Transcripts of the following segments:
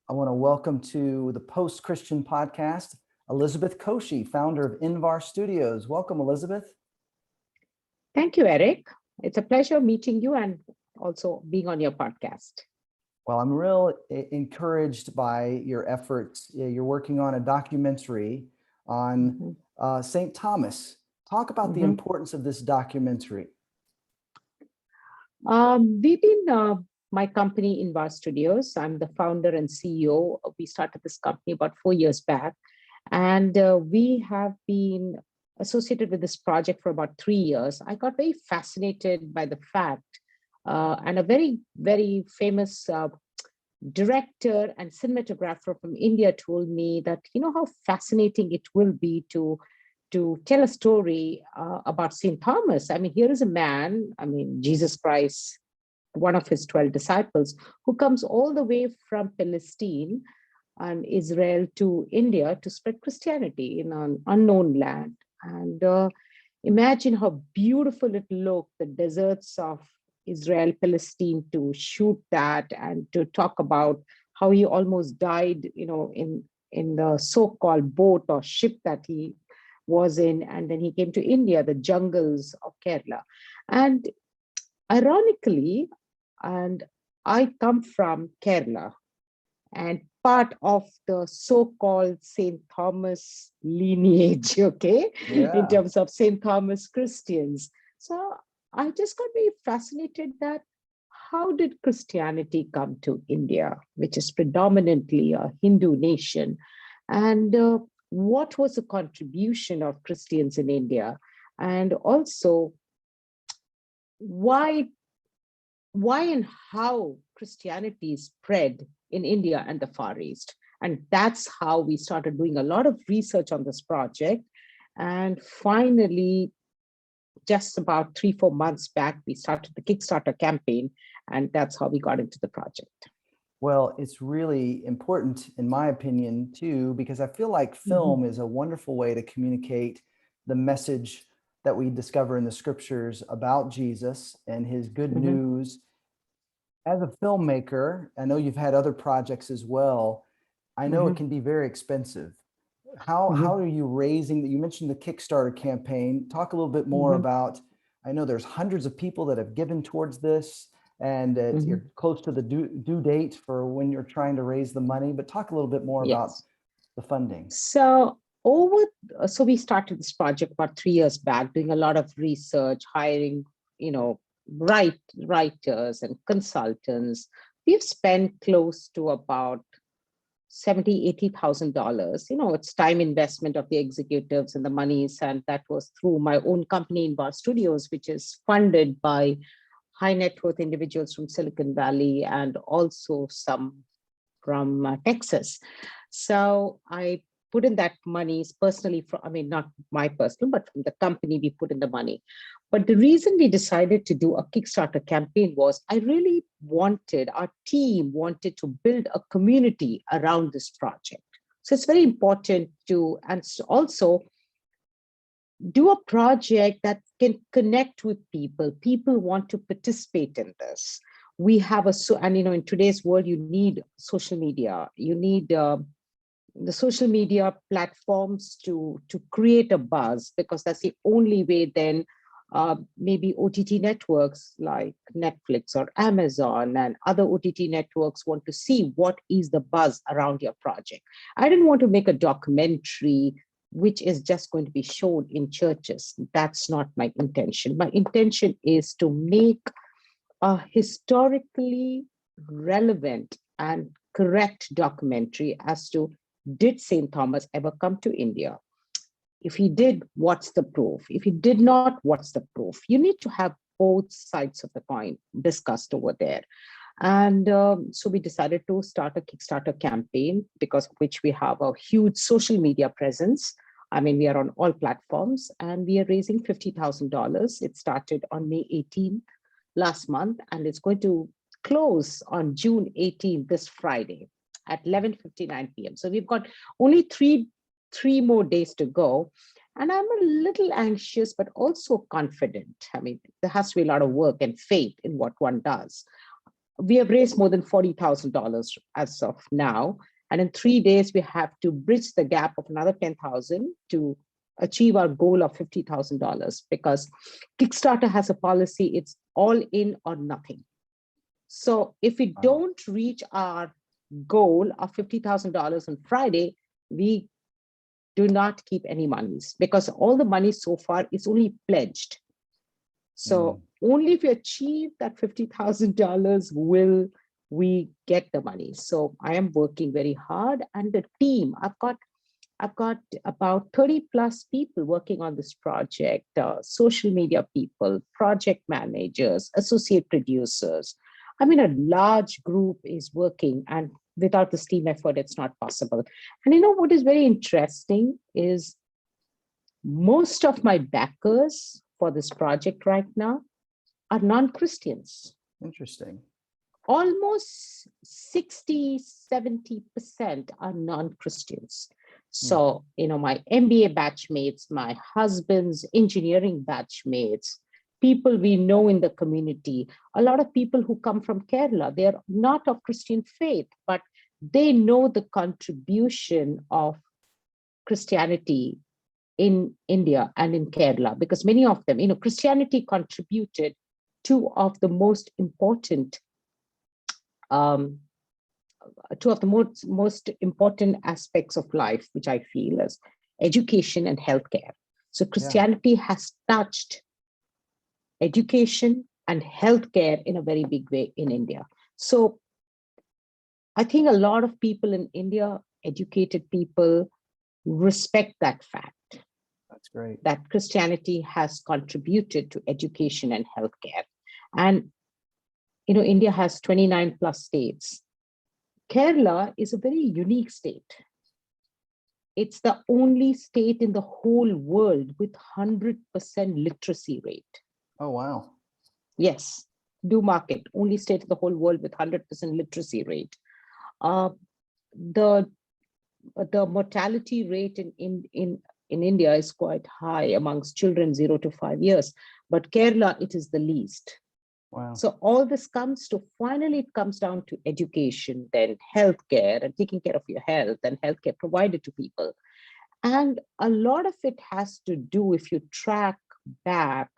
I want to welcome to the Post-Christian podcast, Elizabeth Koshy, founder of Invar Studios. Welcome, Elizabeth. Thank you, Eric. It's a pleasure meeting you and also being on your podcast. Well, I'm real encouraged by your efforts. You're working on a documentary on St. Thomas. Talk about the importance of this documentary. We've been my company, Invar Studios. I'm the founder and CEO. We started this company about 4 years back, and we have been associated with this project for about 3 years. I got very fascinated by the fact, and a very, very famous director and cinematographer from India told me that, you know, how fascinating it will be to tell a story about St. Thomas. I mean, here is a man, Jesus Christ, one of his 12 disciples, who comes all the way from Palestine and Israel to India to spread Christianity in an unknown land. And imagine how beautiful it looked, the deserts of Israel, Palestine, to shoot that and to talk about how he almost died, you know, in the so-called boat or ship that he was in. And then he came to India, the jungles of Kerala. And ironically, and I come from Kerala, and part of the so-called St. Thomas lineage, okay, in terms of St. Thomas Christians. So I just got very fascinated that how did Christianity come to India, which is predominantly a Hindu nation, and what was the contribution of Christians in India, and also why and how Christianity spread in India and the Far East. And that's how we started doing a lot of research on this project. And finally, just about 3-4 months back, we started the Kickstarter campaign, and that's how we got into the project. Well, it's really important, in my opinion, too, because I feel like film is a wonderful way to communicate the message that we discover in the scriptures about Jesus and his good news. As a filmmaker, I know you've had other projects as well. I know it can be very expensive. How are you raising that? You mentioned the Kickstarter campaign. Talk a little bit more about, I know there's hundreds of people that have given towards this, and you're close to the due date for when you're trying to raise the money, but talk a little bit more about the funding. So we started this project about 3 years back, doing a lot of research, hiring, you know, writers and consultants. We've spent close to about $70,000-$80,000. You know, it's time investment of the executives and the monies, and that was through my own company, Invar Studios, which is funded by high net worth individuals from Silicon Valley and also some from Texas. So I put in that money personally, not my personal, but from the company, we put in the money. But the reason we decided to do a Kickstarter campaign was our team wanted to build a community around this project. So it's very important to, and also do a project that can connect with people. People want to participate in this. We have in today's world, you need social media. You need the social media platforms to create a buzz, because that's the only way then maybe OTT networks like Netflix or Amazon and other OTT networks want to see what is the buzz around your project. I didn't want to make a documentary which is just going to be shown in churches. That's not my intention. My intention is to make a historically relevant and correct documentary as to, did St. Thomas ever come to India? If he did, what's the proof? If he did not, what's the proof? You need to have both sides of the coin discussed over there. And so we decided to start a Kickstarter campaign, because of which we have a huge social media presence. We are on all platforms, and we are raising $50,000. It started on May 18th last month, and it's going to close on June 18th, this Friday at 11:59 p.m. So we've got only three more days to go. And I'm a little anxious, but also confident. There has to be a lot of work and faith in what one does. we have raised more than $40,000 as of now. And in 3 days, we have to bridge the gap of another 10,000 to achieve our goal of $50,000, because Kickstarter has a policy, it's all in or nothing. So if we don't reach our goal of $50,000 on Friday, we do not keep any monies, because all the money so far is only pledged. So only if we achieve that $50,000 will we get the money. So I am working very hard, and the team, I've got about 30 plus people working on this project, social media people, project managers, associate producers. I mean, a large group is working, and without this team effort, it's not possible. And you know what is very interesting is most of my backers for this project right now are non-Christians. Interesting. Almost 60–70% are non-Christians. So, you know, my MBA batchmates, my husband's engineering batchmates, people we know in the community, a lot of people who come from Kerala, they are not of Christian faith, but they know the contribution of Christianity in India and in Kerala, because many of them, you know, Christianity contributed two of the most important aspects of life, which I feel is education and healthcare. So Christianity has touched education and healthcare in a very big way in India. So I think a lot of people in India, educated people, respect that fact. That's great. That Christianity has contributed to education and healthcare. And, you know, India has 29 plus states. Kerala is a very unique state. It's the only state in the whole world with 100% literacy rate. Oh, wow. Yes, do mark it. Only state in the whole world with 100% literacy rate. The mortality rate in India is quite high amongst children 0 to 5 years, but Kerala, it is the least. Wow. So all this finally it comes down to education, then healthcare, and taking care of your health, and healthcare provided to people. And a lot of it has to do, if you track back,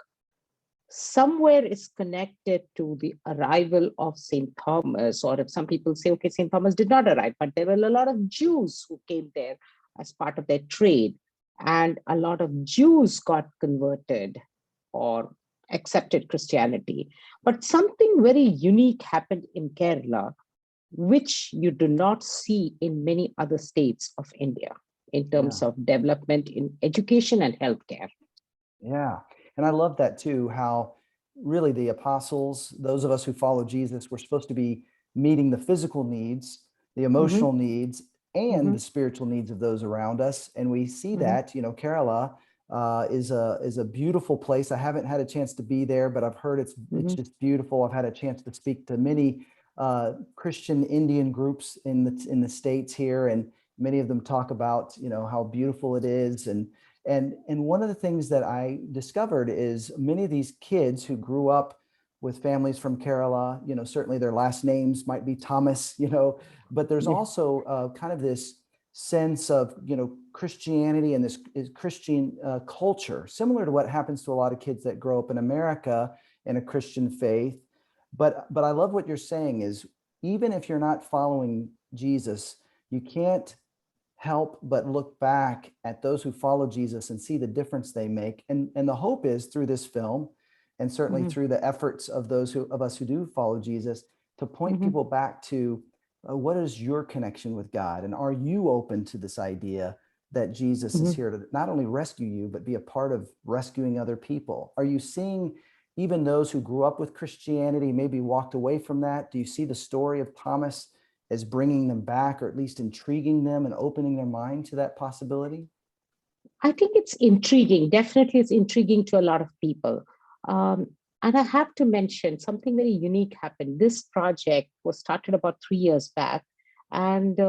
somewhere is connected to the arrival of St. Thomas, or if some people say, okay, St. Thomas did not arrive, but there were a lot of Jews who came there as part of their trade, and a lot of Jews got converted or accepted Christianity. But something very unique happened in Kerala, which you do not see in many other states of India in terms of development in education and healthcare. Yeah. And I love that too, how really the apostles, those of us who follow Jesus, we're supposed to be meeting the physical needs, the emotional needs, and the spiritual needs of those around us. And we see that, you know, Kerala is a beautiful place. I haven't had a chance to be there, but I've heard it's just beautiful. I've had a chance to speak to many Christian Indian groups in the States here, and many of them talk about, you know, how beautiful it is. And one of the things that I discovered is many of these kids who grew up with families from Kerala, you know, certainly their last names might be Thomas, you know, but there's also kind of this sense of, you know, Christianity and this Christian culture, similar to what happens to a lot of kids that grow up in America in a Christian faith. But I love what you're saying is, even if you're not following Jesus, you can't help but look back at those who follow Jesus and see the difference they make. And the hope is through this film, and certainly through the efforts of those of us who do follow Jesus, to point people back to what is your connection with God? And are you open to this idea that Jesus is here to not only rescue you, but be a part of rescuing other people? Are you seeing even those who grew up with Christianity, maybe walked away from that? Do you see the story of Thomas as bringing them back, or at least intriguing them and opening their mind to that possibility? I think it's intriguing. Definitely, it's intriguing to a lot of people. And I have to mention something very unique happened. This project was started about 3 years back, and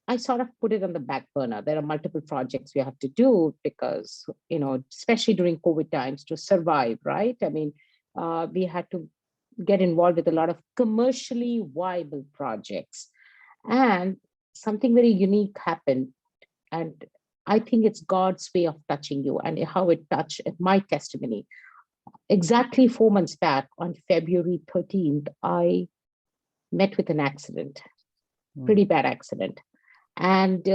I sort of put it on the back burner. There are multiple projects we have to do because, you know, especially during COVID times, to survive, right? I mean, we had to get involved with a lot of commercially viable projects. And something very unique happened. And I think it's God's way of touching you and how it touched my testimony. Exactly 4 months back on February 13th, I met with an accident, pretty bad accident. And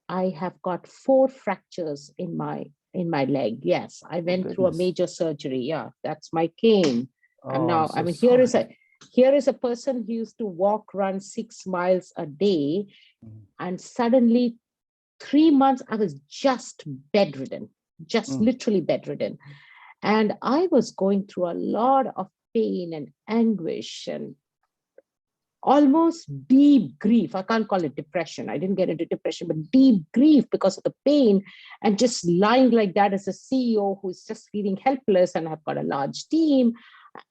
I have got 4 fractures in my leg. Yes, I went through a major surgery. Yeah, that's my cane. And Oh, now, so I mean, sorry. here is a person who used to walk, run 6 miles a day, and suddenly 3 months I was just bedridden, just literally bedridden. And I was going through a lot of pain and anguish and almost deep grief. I can't call it depression. I didn't get into depression, but deep grief because of the pain, and just lying like that as a CEO who's just feeling helpless, and I've got a large team.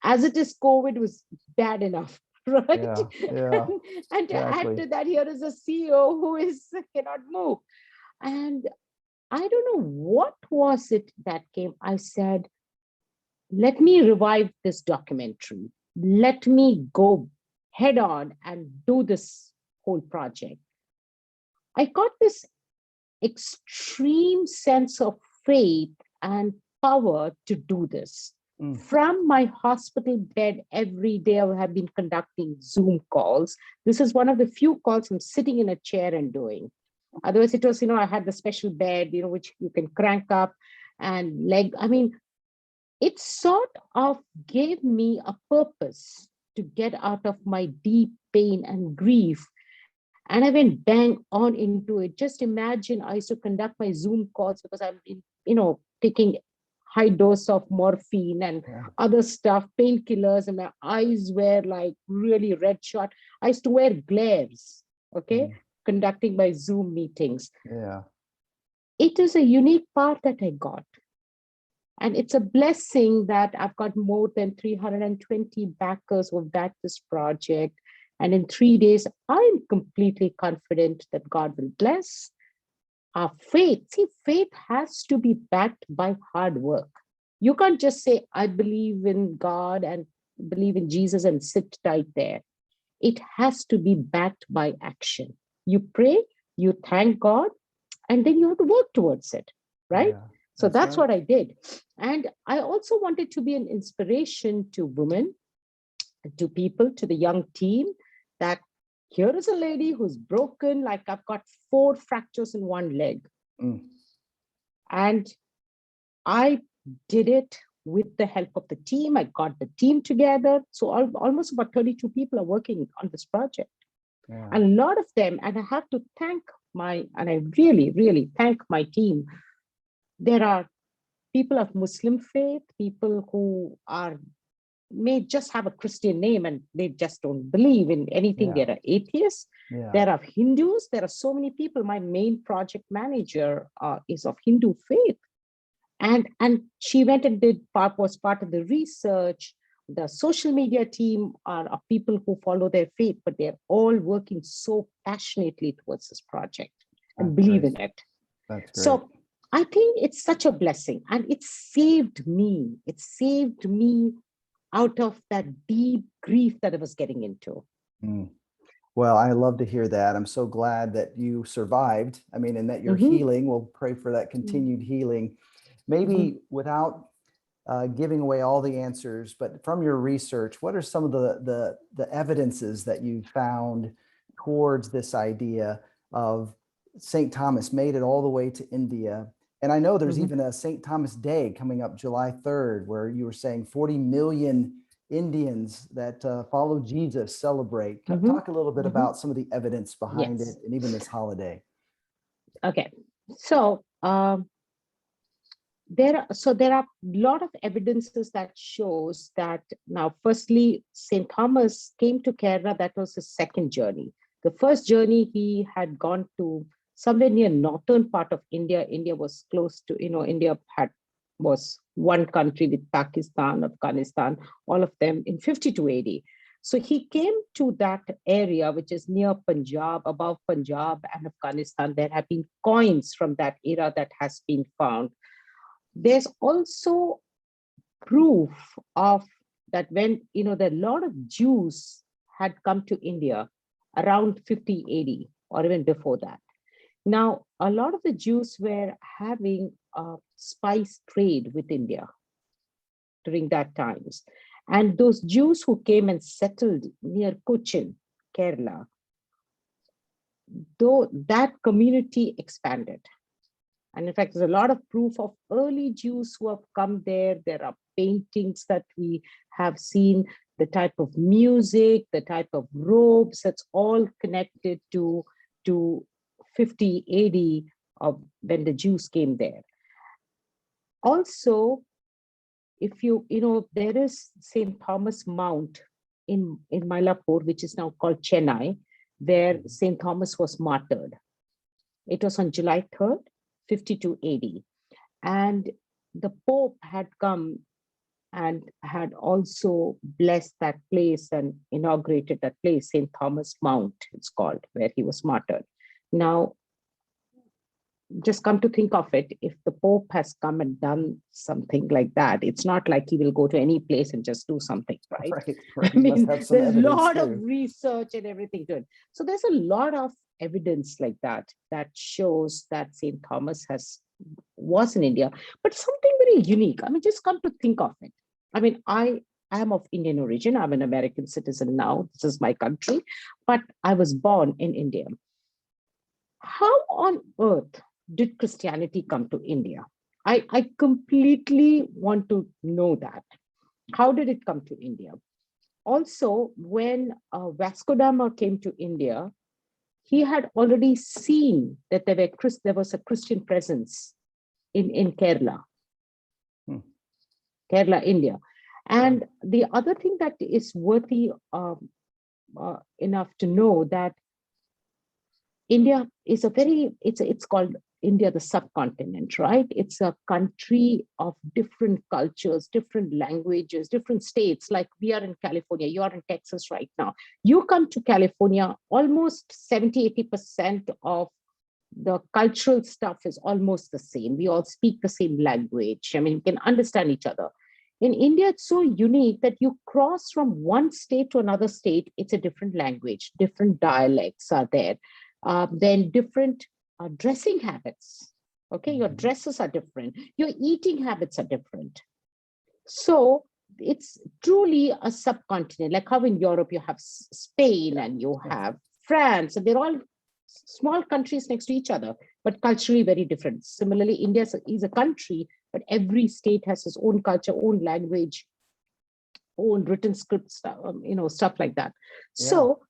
As it is, COVID was bad enough, right? Yeah, And to add exactly. to that, here is a CEO who cannot move. And I don't know what was it that came. I said, let me revive this documentary. Let me go head on and do this whole project. I got this extreme sense of faith and power to do this. From my hospital bed every day, I have been conducting Zoom calls. This is one of the few calls I'm sitting in a chair and doing. Otherwise, it was, I had the special bed, which you can crank up and leg. I mean, it sort of gave me a purpose to get out of my deep pain and grief. And I went bang on into it. Just imagine I used to conduct my Zoom calls because I'm, taking high dose of morphine and other stuff, painkillers, and my eyes were like really red shot. I used to wear glares, okay, conducting my Zoom meetings. Yeah. It is a unique part that I got. And it's a blessing that I've got more than 320 backers who have backed this project. And in 3 days, I'm completely confident that God will bless our faith. See, faith has to be backed by hard work. You can't just say, I believe in God and believe in Jesus and sit tight there. It has to be backed by action. You pray, you thank God, and then you have to work towards it, right? Yeah, So that's right. what I did. And I also wanted to be an inspiration to women, to people, to the young team, that here is a lady who's broken, like I've got 4 fractures in one leg. And I did it with the help of the team. I got the team together. So almost about 32 people are working on this project. Yeah. A lot of them, and I have to thank and I really, really thank my team. There are people of Muslim faith, people who may just have a Christian name and they just don't believe in anything. There are atheists. There are Hindus. There are so many people. My main project manager is of Hindu faith. And she went and was part of the research. The social media team are people who follow their faith, but they're all working so passionately towards this project and believe in it. That's great. So I think it's such a blessing, and it saved me. It saved me out of that deep grief that I was getting into. Well, I love to hear that. I'm so glad that you survived. I mean, and that you're healing. We'll pray for that continued healing. Maybe without giving away all the answers, but from your research, what are some of the evidences that you found towards this idea of St. Thomas made it all the way to India? And I know there's even a St. Thomas Day coming up July 3rd, where you were saying 40 million Indians that follow Jesus celebrate. Talk a little bit about some of the evidence behind it and even this holiday. Okay, so there are a lot of evidences that shows that now, firstly, St. Thomas came to Kerala. That was his second journey. The first journey, he had gone to somewhere near northern part of India. India was close to, India was one country with Pakistan, Afghanistan, all of them in 52 AD. So he came to that area, which is near Punjab, above Punjab and Afghanistan. There have been coins from that era that has been found. There's also proof of that when, there are a lot of Jews had come to India around 50 AD or even before that. Now, a lot of the Jews were having a spice trade with India during that times. And those Jews who came and settled near Cochin, Kerala, though that community expanded. And in fact, there's a lot of proof of early Jews who have come there. There are paintings that we have seen, the type of music, the type of robes, that's all connected to 50 AD of when the Jews came there. Also, if there is St. Thomas Mount in Mylapore, which is now called Chennai, where St. Thomas was martyred. It was on July 3rd, 52 AD. And the Pope had come and had also blessed that place and inaugurated that place, St. Thomas Mount, it's called, where he was martyred. Now, just come to think of it, if the Pope has come and done something like that, it's not like he will go to any place and just do something, right? Right. I mean, there's a lot of research and everything to it. So there's a lot of evidence like that shows that St. Thomas was in India, but something very unique. I mean, just come to think of it. I mean, I am of Indian origin. I'm an American citizen now. This is my country, but I was born in India. How on earth did Christianity come to India? I completely want to know that. How did it come to India? Also, when Vasco da Gama came to India, he had already seen that there was a Christian presence in Kerala, Kerala, India. And the other thing that is worthy enough to know that India is it's called India, the subcontinent, right? It's a country of different cultures, different languages, different states. Like we are in California, you are in Texas right now. You come to California, almost 70-80% of the cultural stuff is almost the same. We all speak the same language. I mean, we can understand each other. In India, it's so unique that you cross from one state to another state, it's a different language, different dialects are there. Then different dressing habits. Okay, your dresses are different. Your eating habits are different. So it's truly a subcontinent, like how in Europe you have Spain and you have France, and they're all small countries next to each other, but culturally very different. Similarly, India is a country, but every state has its own culture, own language, own written script stuff, stuff like that. Yeah. So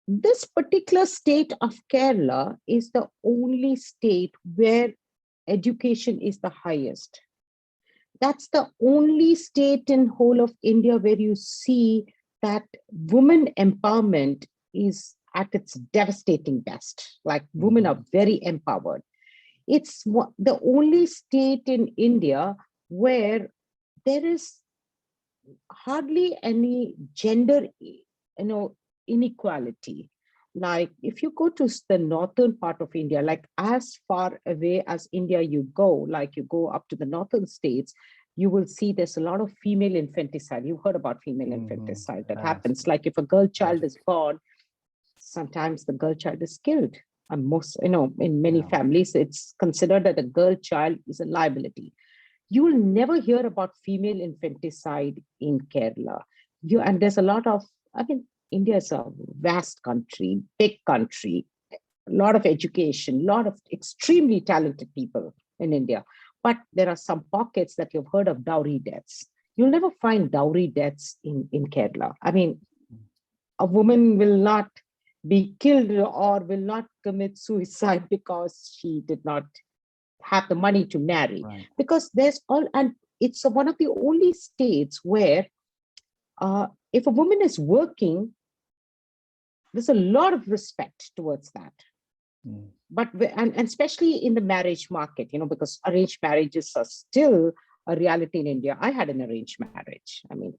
this particular state of Kerala is the only state where education is the highest. That's the only state in whole of India where you see that women empowerment is at its devastating best. Like women are very empowered. It's the only state in India where there is hardly any gender, inequality. Like if you go to the northern part of India, like as far away as India you go, like you go up to the northern states, you will see there's a lot of female infanticide. You've heard about female infanticide that happens. Like if a girl child is born, sometimes the girl child is killed. And most, in many families, it's considered that a girl child is a liability. You will never hear about female infanticide in Kerala. And there's a lot of, India is a vast country, big country, a lot of education, a lot of extremely talented people in India. But there are some pockets that you've heard of dowry deaths. You'll never find dowry deaths in Kerala. I mean, a woman will not be killed or will not commit suicide because she did not have the money to marry. Right. Because and it's one of the only states where if a woman is working, there's a lot of respect towards that. But and especially in the marriage market, because arranged marriages are still a reality in India. I had an arranged marriage. I mean,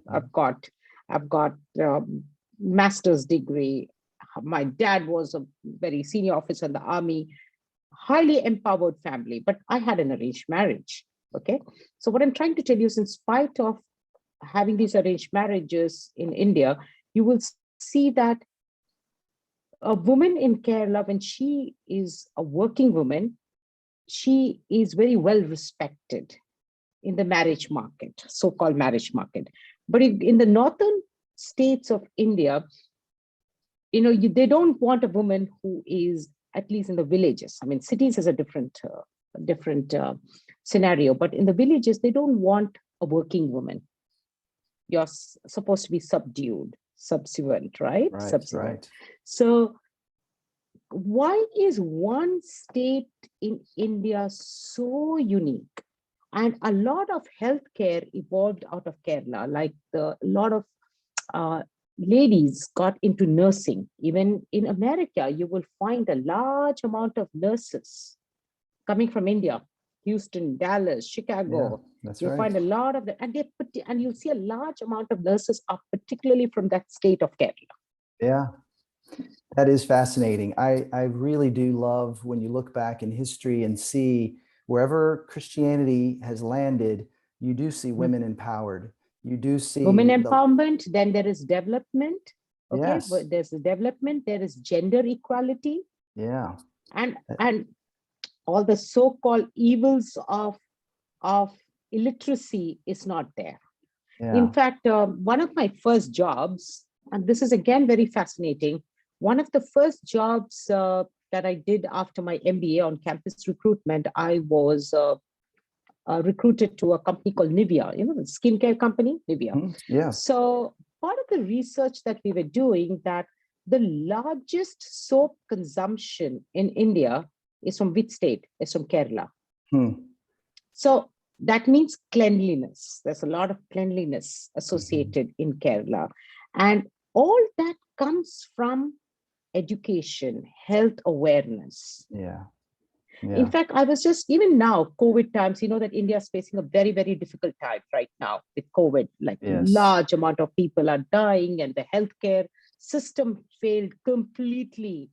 I've got master's degree. My dad was a very senior officer in the army, highly empowered family, but I had an arranged marriage. Okay. So what I'm trying to tell you is, in spite of having these arranged marriages in India, you will see that a woman in Kerala, when she is a working woman, she is very well respected in the marriage market, so-called marriage market. But in the northern states of India, they don't want a woman who is, at least in the villages. I mean, cities is a different scenario, but in the villages, they don't want a working woman. You're supposed to be subservient, right? Right, Subservient. right. So why is one state in India so unique? And a lot of healthcare evolved out of Kerala, like a lot of ladies got into nursing. Even in America, you will find a large amount of nurses coming from India, Houston, Dallas, Chicago. That's You'll right. find a lot of them, and you'll see a large amount of nurses are particularly from that state of Kerala. Yeah, that is fascinating. I really do love when you look back in history and see wherever Christianity has landed, you do see women empowered. You do see women empowerment, then there is development. Okay, yes. but there's development, there is gender equality. Yeah. And all the so-called evils of illiteracy is not there. Yeah. In fact, one of my first jobs, and this is again very fascinating, one of the first jobs that I did after my MBA on campus recruitment, I was recruited to a company called Nivea, the skincare company, Nivea. Yeah. So part of the research that we were doing, that the largest soap consumption in India is from which state? It's from Kerala. So that means cleanliness. There's a lot of cleanliness associated in Kerala. And all that comes from education, health awareness. Yeah. In fact, I was just, even now, COVID times, that India is facing a very, very difficult time right now with COVID. Like large amount of people are dying and the healthcare system failed completely.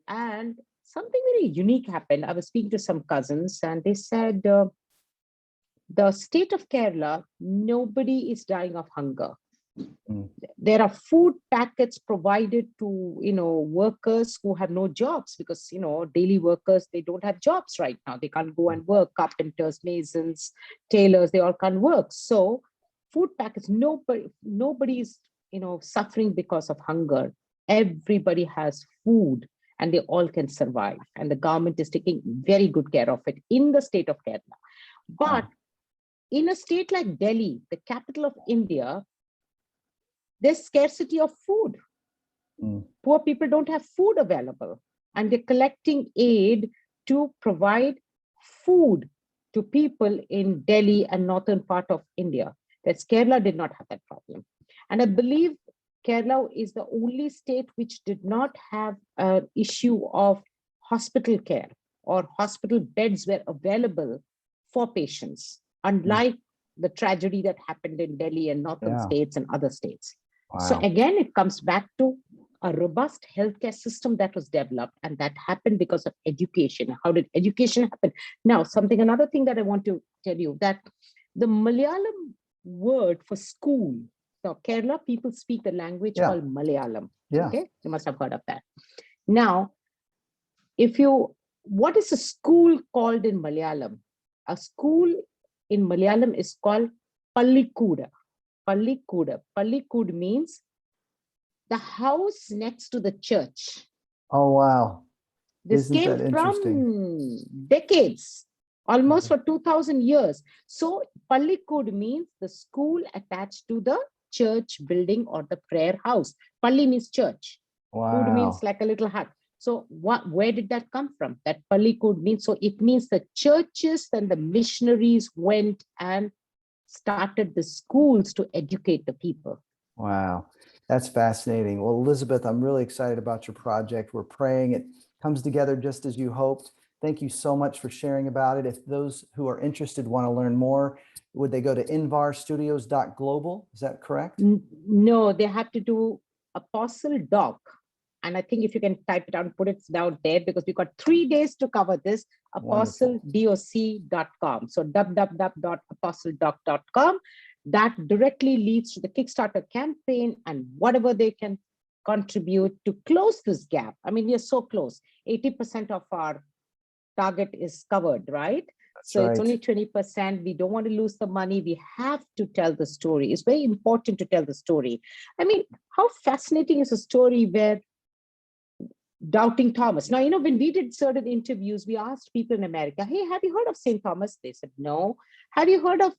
And something very unique happened. I was speaking to some cousins and they said, the state of Kerala, nobody is dying of hunger. There are food packets provided to workers who have no jobs, because daily workers, they don't have jobs right now. They can't go and work. Carpenters, masons, tailors, they all can't work. So food packets, nobody is suffering because of hunger. Everybody has food and they all can survive, and the government is taking very good care of it in the state of Kerala. But in a state like Delhi, the capital of India, there's scarcity of food. Poor people don't have food available, and they're collecting aid to provide food to people in Delhi and northern part of India. That's Kerala did not have that problem. And I believe Kerala is the only state which did not have an issue of hospital care, or hospital beds were available for patients, unlike the tragedy that happened in Delhi and northern states and other states. Wow. So again, it comes back to a robust healthcare system that was developed, and that happened because of education. How did education happen? Now, another thing that I want to tell you, that the Malayalam word for school, so Kerala people speak the language called Malayalam. Okay, you must have heard of that. Now, what is a school called in Malayalam? A school in Malayalam is called Pallikuda. Pallikuda. Pallikud means the house next to the church. Oh, wow. This came from decades, almost for 2,000 years. So Pallikud means the school attached to the church building or the prayer house. Palli means church. Wow. Kud means like a little hut. So where did that come from? That Pallikud means, so it means the churches and the missionaries went and started the schools to educate the people. Wow, that's fascinating. Well, Elizabeth, I'm really excited about your project. We're praying it comes together just as you hoped. Thank you so much for sharing about it. If those who are interested want to learn more, would they go to invarstudios.global? Is that correct? No, they have to do Apostle Doc. And I think if you can type it out and put it down there, because we've got 3 days to cover this, apostledoc.com. So www.apostledoc.com. that directly leads to the Kickstarter campaign and whatever they can contribute to close this gap. I mean, we are so close. 80% of our target is covered, right? That's So it's right. only 20%. We don't want to lose the money. We have to tell the story. It's very important to tell the story. I mean, how fascinating is a story where doubting Thomas. Now, when we did certain interviews, we asked people in America, hey, have you heard of St. Thomas? They said, no. Have you heard of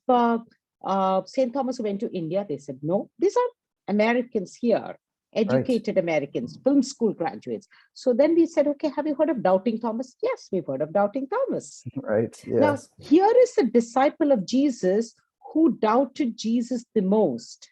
St. Thomas who went to India? They said, no. These are Americans here, educated Americans, film school graduates. So then we said, okay, have you heard of doubting Thomas? Yes, we've heard of doubting Thomas. Right. Yes. Now, here is a disciple of Jesus who doubted Jesus the most,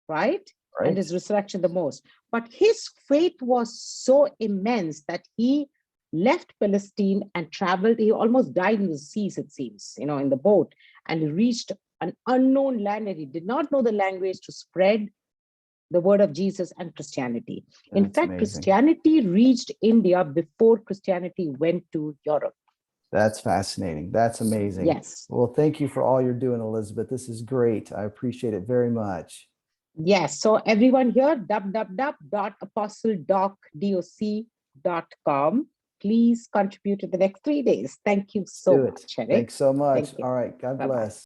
right? And his resurrection the most. But his faith was so immense that he left Palestine and traveled. He almost died in the seas, it seems, in the boat, and he reached an unknown land and he did not know the language to spread the word of Jesus and Christianity. In fact, amazing. Christianity reached India before Christianity went to Europe. That's fascinating. That's amazing. Yes. Well, thank you for all you're doing, Elizabeth. This is great. I appreciate it very much. Yes. So everyone here, www.apostledocdoc.com. Please contribute in the next 3 days. Thank you so much, Eric. Thanks so much. Thank you. All right. God Bye-bye. bless.